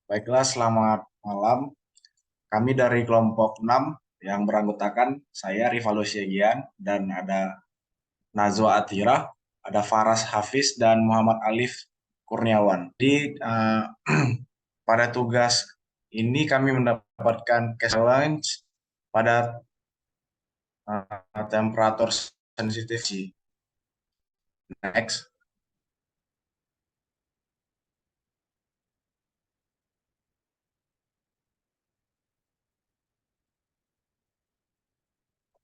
Baiklah, selamat malam. Kami dari kelompok 6 yang beranggotakan saya Rivaldo Syegian dan ada Nazwa Atira, ada Faras Hafiz dan Muhammad Alif Kurniawan. Pada tugas ini kami mendapatkan challenge pada temperatur sensitivity. Next.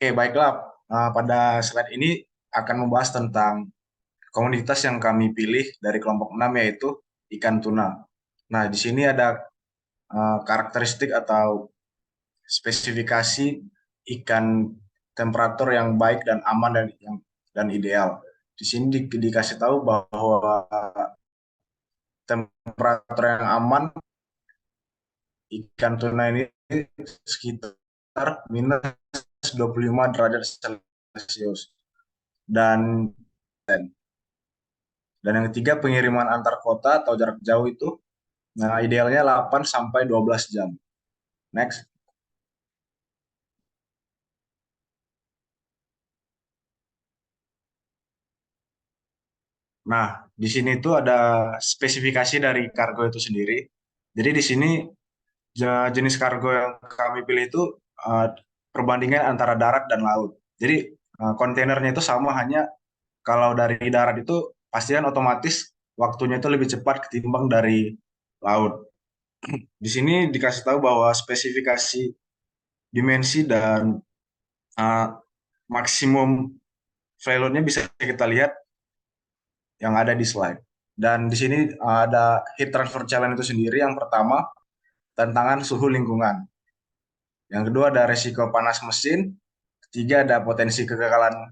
Oke, baiklah. Pada slide ini akan membahas tentang komoditas yang kami pilih dari kelompok 6 yaitu ikan tuna. Nah, di sini ada karakteristik atau spesifikasi ikan temperatur yang baik dan aman dan ideal. Di sini dikasih tahu bahwa temperatur yang aman ikan tuna ini sekitar minus 25 derajat Celcius. Dan dan yang ketiga pengiriman antar kota atau jarak jauh itu nah idealnya 8 sampai 12 jam. Next. Nah, di sini tuh ada spesifikasi dari kargo itu sendiri. Jadi di sini jenis kargo yang kami pilih itu eh, perbandingan antara darat dan laut. Jadi kontainernya itu sama, hanya kalau dari darat itu pastikan otomatis waktunya itu lebih cepat ketimbang dari laut. Di sini dikasih tahu bahwa spesifikasi dimensi dan eh, maksimum payloadnya bisa kita lihat yang ada di slide. Dan di sini ada heat transfer challenge itu sendiri. Yang pertama, tantangan suhu lingkungan. Yang kedua ada resiko panas mesin. Ketiga ada potensi kegagalan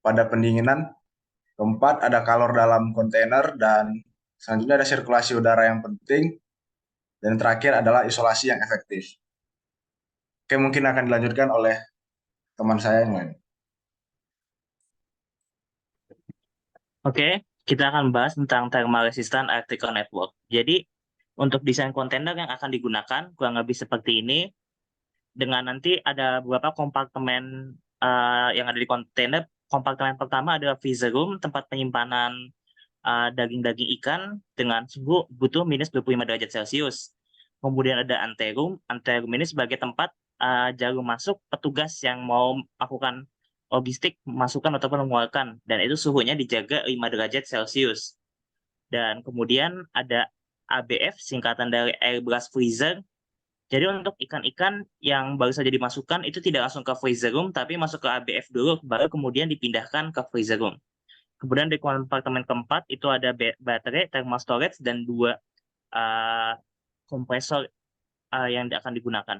pada pendinginan. Keempat ada kalor dalam kontainer. Dan selanjutnya ada sirkulasi udara yang penting. Dan terakhir adalah isolasi yang efektif. Oke, mungkin akan dilanjutkan oleh teman saya yang lain. Oke, kita akan bahas tentang thermal resistant electrical network. Jadi, untuk desain kontainer yang akan digunakan kurang lebih seperti ini, dengan nanti ada beberapa kompartemen yang ada di kontainer. Kompartemen pertama adalah freezer room, tempat penyimpanan daging-daging ikan dengan suhu butuh minus 25 derajat Celcius. Kemudian ada anteroom. Anteroom ini sebagai tempat jarum masuk petugas yang mau melakukan logistik, masukkan ataupun mengeluarkan. Dan itu suhunya dijaga 5 derajat Celcius. Dan kemudian ada ABF, singkatan dari Air Blast Freezer. Jadi untuk ikan-ikan yang baru saja dimasukkan, itu tidak langsung ke freezer room, tapi masuk ke ABF dulu, baru kemudian dipindahkan ke freezer room. Kemudian di kompartemen keempat itu ada baterai, thermal storage, dan dua uh, kompresor yang akan digunakan.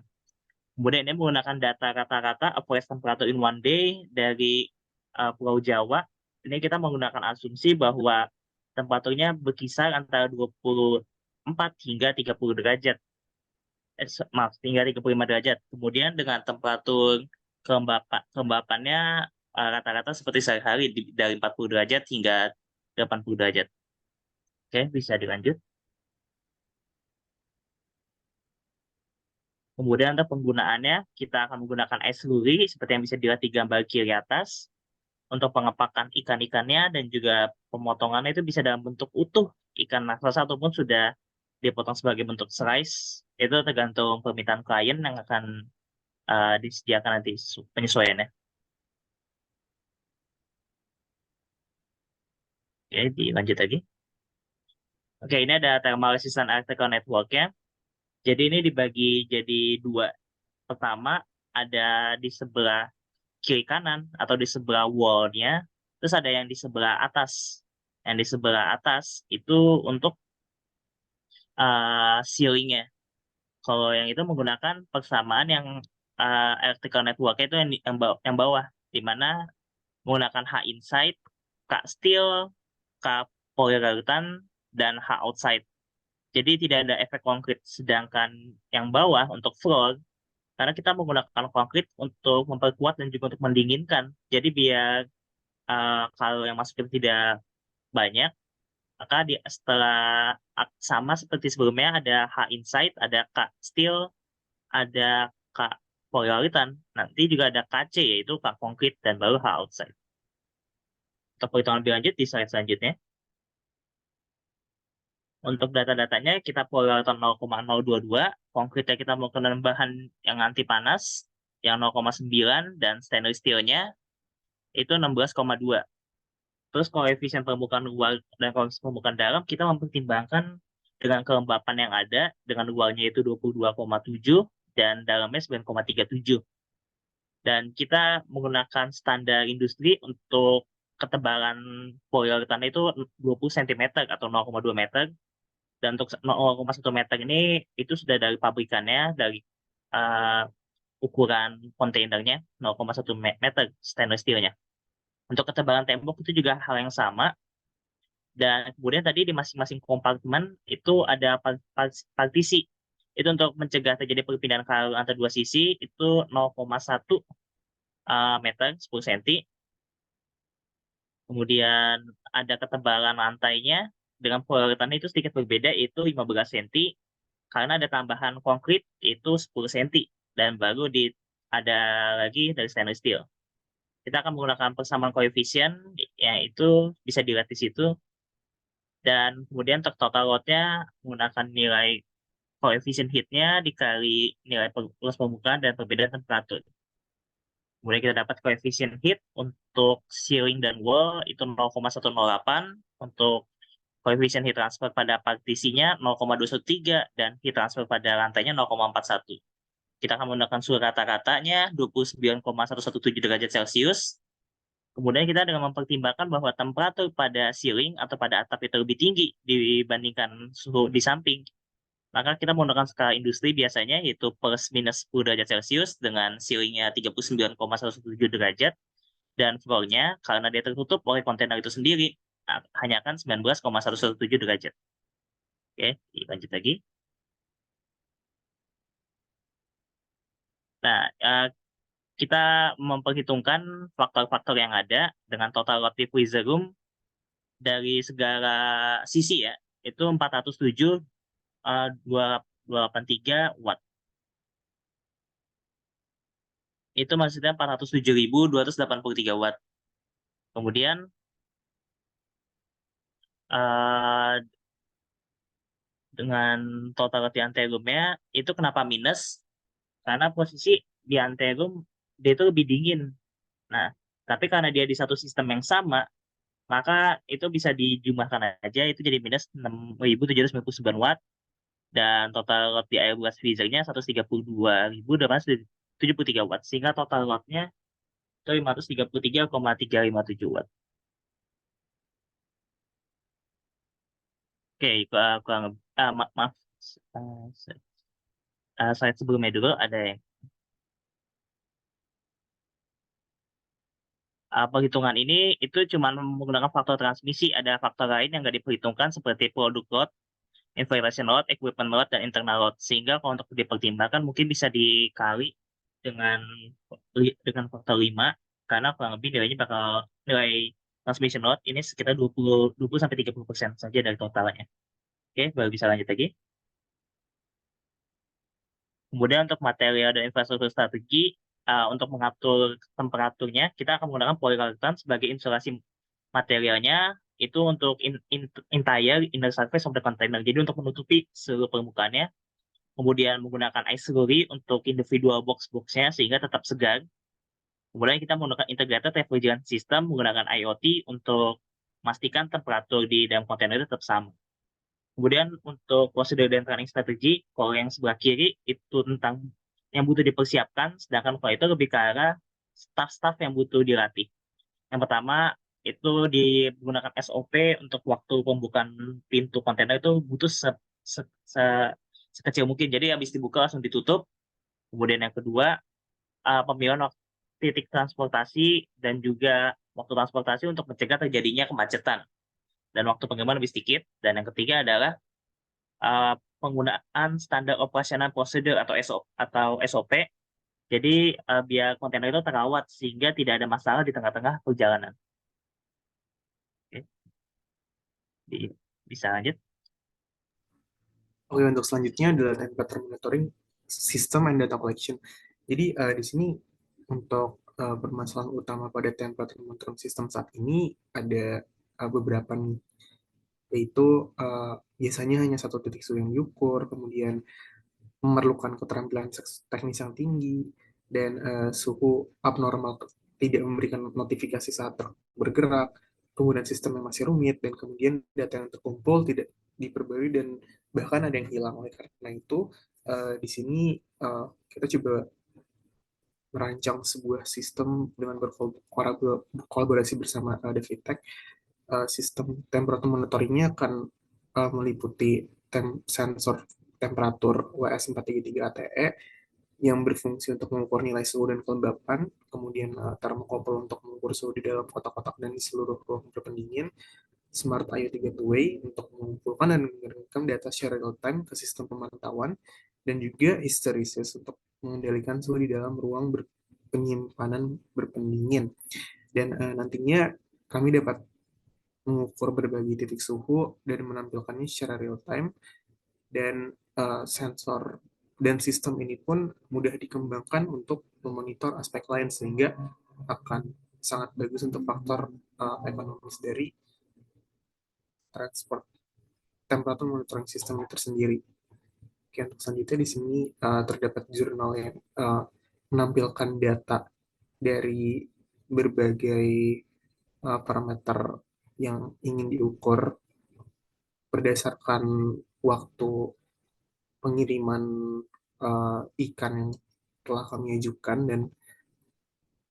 Kemudian ini menggunakan data rata-rata average temperature in one day dari Pulau Jawa. Ini kita menggunakan asumsi bahwa temperaturnya berkisar antara 24 hingga 30 derajat. Maaf, hingga 35 derajat. Kemudian dengan temperatur kelembapannya rata-rata seperti sehari-hari dari 40 derajat hingga 80 derajat. Oke, bisa dilanjut. Kemudian untuk penggunaannya, kita akan menggunakan ice slurry seperti yang bisa dilihat di gambar kiri atas. Untuk pengepakan ikan-ikannya dan juga pemotongannya itu bisa dalam bentuk utuh ikan raksasa ataupun sudah dipotong sebagai bentuk slice. Itu tergantung permintaan klien yang akan disediakan nanti penyesuaiannya. Oke, dilanjut lagi. Oke, ini ada thermal resistant electrical network-nya. Jadi ini dibagi jadi dua. Pertama, ada di sebelah kiri kanan atau di sebelah wall-nya. Terus ada yang di sebelah atas. Yang di sebelah atas itu untuk ceiling-nya. Kalau yang itu menggunakan persamaan yang electrical network-nya itu yang bawah. Di mana menggunakan H inside, K steel, K polyurethane, dan H outside. Jadi tidak ada efek konkret. Sedangkan yang bawah untuk floor, karena kita menggunakan konkret untuk memperkuat dan juga untuk mendinginkan. Jadi biar kalau yang masuk itu tidak banyak, Maka setelah sama seperti sebelumnya ada H inside, ada K steel, ada K polyurethane, nanti juga ada KC yaitu K konkrit dan baru H outside. Untuk perhitungan lebih lanjut di slide selanjutnya. Untuk data-datanya kita polyurethane 0,022, konkritnya kita menggunakan bahan yang anti panas yang 0,9 dan stainless steelnya itu 16,2. Terus koefisien permukaan luar dan koefisien permukaan dalam kita mempertimbangkan dengan kelembapan yang ada, dengan luarnya itu 22,7 dan dalamnya 9,37. Dan kita menggunakan standar industri untuk ketebalan polyurethane itu 20 cm atau 0,2 meter. Dan untuk 0,1 meter ini itu sudah dari pabrikannya, dari uh, ukuran kontainernya 0,1 meter stainless steelnya. Untuk ketebalan tembok itu juga hal yang sama. Dan kemudian tadi di masing-masing kompartemen itu ada partisi. Itu untuk mencegah terjadi perpindahan kalor antara dua sisi itu 0,1 meter 10 cm. Kemudian ada ketebalan lantainya dengan polyurethane itu sedikit berbeda, itu 15 cm karena ada tambahan konkrit itu 10 cm dan baru ada lagi dari stainless steel. Kita akan menggunakan persamaan koefisien yaitu bisa dilihat di situ, dan kemudian untuk total load-nya menggunakan nilai koefisien heat-nya dikali nilai luas permukaan dan perbedaan temperatur. Kemudian kita dapat koefisien heat untuk ceiling dan wall itu 0,108, untuk koefisien heat transfer pada partisinya 0,213 dan heat transfer pada lantainya 0,41. Kita akan menggunakan suhu rata-ratanya 29,117 derajat Celcius. Kemudian kita dengan mempertimbangkan bahwa temperatur pada ceiling atau pada atap itu lebih tinggi dibandingkan suhu di samping, maka kita menggunakan skala industri biasanya yaitu plus minus 10 derajat Celcius dengan ceilingnya 39,117 derajat dan floor-nya karena dia tertutup oleh kontainer itu sendiri hanya akan 19,117 derajat. Oke, lanjut lagi. Nah, kita memperhitungkan faktor-faktor yang ada dengan total load di freezer room dari segala sisi ya, itu 407 283 watt. Itu maksudnya 407.283 watt. Kemudian uh, dengan total load di anterumnya itu kenapa minus? Karena posisi di anterum dia itu lebih dingin. Nah, tapi karena dia di satu sistem yang sama, maka itu bisa dijumlahkan aja, itu jadi minus 6.799 watt, dan total load di air beras freezernya 132.873 watt, sehingga total loadnya itu 533,357 watt. Oke, maaf, slide sebelumnya dulu ada yang perhitungan ini itu cuma menggunakan faktor transmisi, ada faktor lain yang nggak diperhitungkan seperti product load, information load, equipment load, dan internal load. Sehingga kalau untuk dipertimbangkan mungkin bisa dikali dengan faktor 5, karena kurang lebih nilai transmission load ini sekitar 20-30% saja dari totalnya. Oke, baru bisa lanjut lagi. Kemudian untuk material dan infrastruktur strategi, untuk mengatur temperaturnya, kita akan menggunakan polyurethane sebagai insulasi materialnya, itu untuk entire inner surface of the container. Jadi untuk menutupi seluruh permukaannya. Kemudian menggunakan ice slurry untuk individual box-boxnya sehingga tetap segar. Kemudian kita menggunakan integrated refrigerant system menggunakan IoT untuk memastikan temperatur di dalam kontainer itu tetap sama. Kemudian untuk prosedur dan training strategi, kalau yang sebelah kiri itu tentang yang butuh dipersiapkan, sedangkan kalau itu lebih ke arah staff-staff yang butuh dilatih. Yang pertama itu digunakan SOP untuk waktu pembukaan pintu kontainer itu butuh sekecil mungkin. Jadi habis dibuka langsung ditutup. Kemudian yang kedua, pemilihan titik transportasi dan juga waktu transportasi untuk mencegah terjadinya kemacetan dan waktu pengiriman lebih sedikit. Dan yang ketiga adalah penggunaan standar operasional prosedur atau SOP. Jadi biar kontainer itu terawat sehingga tidak ada masalah di tengah-tengah perjalanan. Oke. Bisa lanjut? Oke, untuk selanjutnya adalah temperature monitoring system and data collection. Jadi di sini untuk permasalahan utama pada temperature monitoring system saat ini ada beberapa nih, yaitu biasanya hanya satu titik suhu yang diukur, kemudian memerlukan keterampilan teknis yang tinggi, dan suhu abnormal tidak memberikan notifikasi saat bergerak, kemudian sistem yang masih rumit, dan kemudian data yang terkumpul tidak diperbarui dan bahkan ada yang hilang. Oleh karena itu, di sini kita coba merancang sebuah sistem dengan berkolaborasi bersama David Tech. Sistem temperatur monitoringnya akan meliputi sensor temperatur WS433 ATE yang berfungsi untuk mengukur nilai suhu dan kelembapan, kemudian thermocouple untuk mengukur suhu di dalam kotak-kotak dan di seluruh ruang berpendingin, Smart IoT Gateway untuk mengumpulkan dan mengirimkan data secara real time ke sistem pemantauan, dan juga hysteresis untuk mengendalikan suhu di dalam ruang penyimpanan berpendingin. Dan nantinya kami dapat mengukur berbagai titik suhu dan menampilkannya secara real time, dan sensor dan sistem ini pun mudah dikembangkan untuk memonitor aspek lain sehingga akan sangat bagus untuk faktor ekonomis dari transport temperatur monitoring system itu tersendiri. Oke, untuk selanjutnya di sini terdapat jurnal yang menampilkan data dari berbagai parameter yang ingin diukur berdasarkan waktu pengiriman ikan yang telah kami ajukan, dan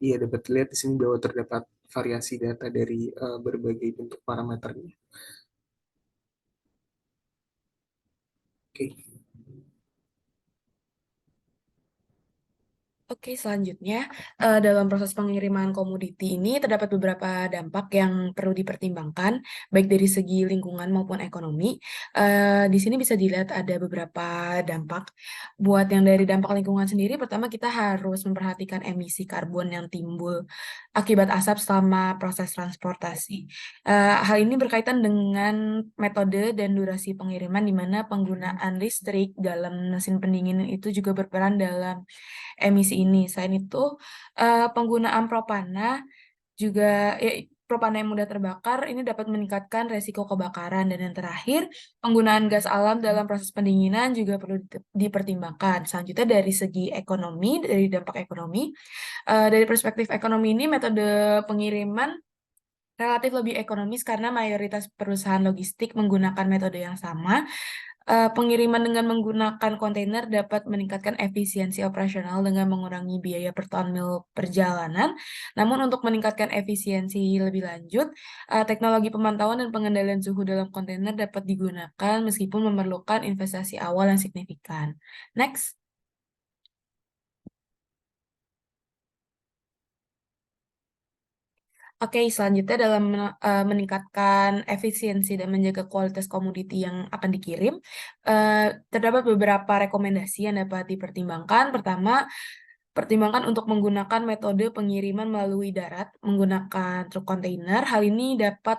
ia dapat dilihat di sini bahwa terdapat variasi data dari berbagai bentuk parameternya. Oke. Oke, selanjutnya dalam proses pengiriman komoditi ini terdapat beberapa dampak yang perlu dipertimbangkan, baik dari segi lingkungan maupun ekonomi. Di sini bisa dilihat ada beberapa dampak. Buat yang dari dampak lingkungan sendiri, pertama kita harus memperhatikan emisi karbon yang timbul akibat asap selama proses transportasi. Hal ini berkaitan dengan metode dan durasi pengiriman, di mana penggunaan listrik dalam mesin pendingin itu juga berperan dalam emisi ini. Selain itu, penggunaan propana juga propana yang mudah terbakar ini dapat meningkatkan resiko kebakaran. Dan yang terakhir, penggunaan gas alam dalam proses pendinginan juga perlu dipertimbangkan. Selanjutnya dari segi ekonomi, dari dampak ekonomi, dari perspektif ekonomi ini metode pengiriman relatif lebih ekonomis karena mayoritas perusahaan logistik menggunakan metode yang sama. Pengiriman dengan menggunakan kontainer dapat meningkatkan efisiensi operasional dengan mengurangi biaya per ton mil perjalanan. Namun untuk meningkatkan efisiensi lebih lanjut, teknologi pemantauan dan pengendalian suhu dalam kontainer dapat digunakan meskipun memerlukan investasi awal yang signifikan. Next. Oke, selanjutnya dalam meningkatkan efisiensi dan menjaga kualitas komoditi yang akan dikirim, terdapat beberapa rekomendasi yang dapat dipertimbangkan. Pertama, pertimbangkan untuk menggunakan metode pengiriman melalui darat menggunakan truk kontainer. Hal ini dapat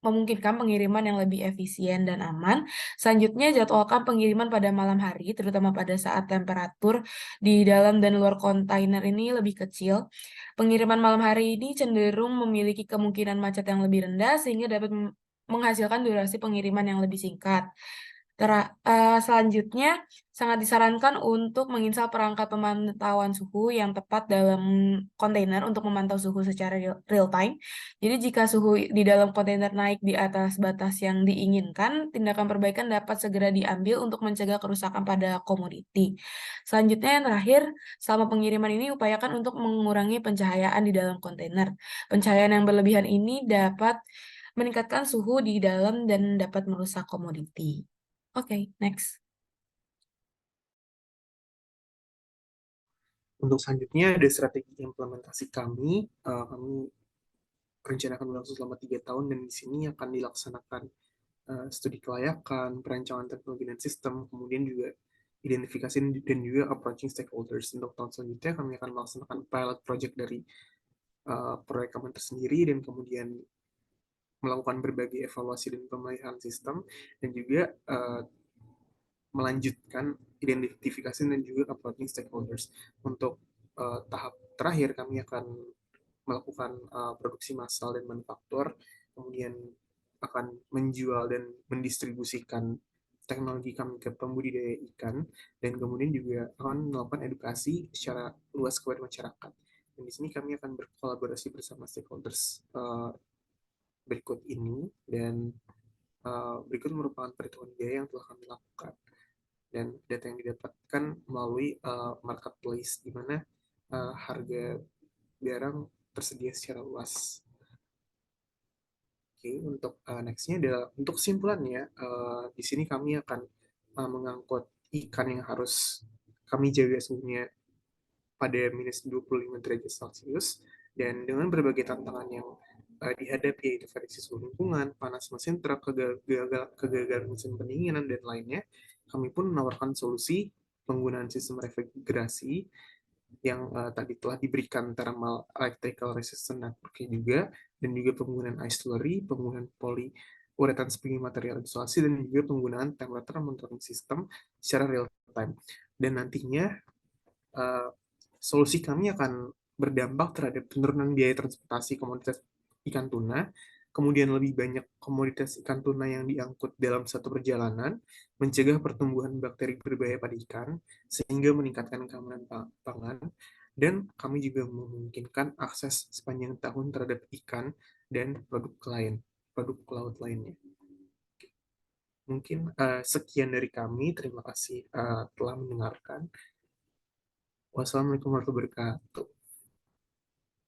memungkinkan pengiriman yang lebih efisien dan aman. Selanjutnya, jadwalkan pengiriman pada malam hari, terutama pada saat temperatur di dalam dan luar kontainer ini lebih kecil. Pengiriman malam hari ini cenderung memiliki kemungkinan macet yang lebih rendah, sehingga dapat menghasilkan durasi pengiriman yang lebih singkat. Selanjutnya, sangat disarankan untuk menginstal perangkat pemantauan suhu yang tepat dalam kontainer untuk memantau suhu secara real time. Jadi jika suhu di dalam kontainer naik di atas batas yang diinginkan, tindakan perbaikan dapat segera diambil untuk mencegah kerusakan pada komoditi. Selanjutnya yang terakhir, selama pengiriman ini upayakan untuk mengurangi pencahayaan di dalam kontainer. Pencahayaan yang berlebihan ini dapat meningkatkan suhu di dalam dan dapat merusak komoditi. Oke, next. Untuk selanjutnya ada strategi implementasi kami. Kami rencanakan berlangsung selama 3 tahun, dan di sini akan dilaksanakan studi kelayakan, perancangan teknologi dan sistem, kemudian juga identifikasi dan juga approaching stakeholders. Untuk tahun selanjutnya kami akan melaksanakan pilot project dari proyek kami tersendiri, dan kemudian melakukan berbagai evaluasi dan pemeliharaan sistem, dan juga melanjutkan identifikasi dan juga approaching stakeholders. Untuk tahap terakhir, kami akan melakukan produksi massal dan manufaktur, kemudian akan menjual dan mendistribusikan teknologi kami ke pembudidaya ikan, dan kemudian juga akan melakukan edukasi secara luas kepada masyarakat. Dan di sini kami akan berkolaborasi bersama stakeholders berikut ini, dan berikut merupakan perhitungan biaya yang telah kami lakukan. Dan data yang didapatkan melalui marketplace, di mana harga barang tersedia secara luas. Oke, untuk next-nya adalah untuk kesimpulannya, di sini kami akan mengangkut ikan yang harus kami jaga suhunya pada minus 25 derajat Celcius, dan dengan berbagai tantangan yang dihadapi, yaitu variasi suhu lingkungan, panas mesin truk, kegagalan mesin pendinginan, dan lainnya, kami pun menawarkan solusi penggunaan sistem refrigerasi yang tadi telah diberikan thermal electrical resistant network juga, dan juga penggunaan ice slurry, penggunaan polyurethane spring material isolasi, dan juga penggunaan temperature monitoring system secara real time. Dan nantinya solusi kami akan berdampak terhadap penurunan biaya transportasi komoditas ikan tuna, kemudian lebih banyak komoditas ikan tuna yang diangkut dalam satu perjalanan, mencegah pertumbuhan bakteri berbahaya pada ikan, sehingga meningkatkan keamanan pangan, dan kami juga memungkinkan akses sepanjang tahun terhadap ikan dan produk laut lainnya. Mungkin sekian dari kami, terima kasih telah mendengarkan. Wassalamualaikum warahmatullahi wabarakatuh.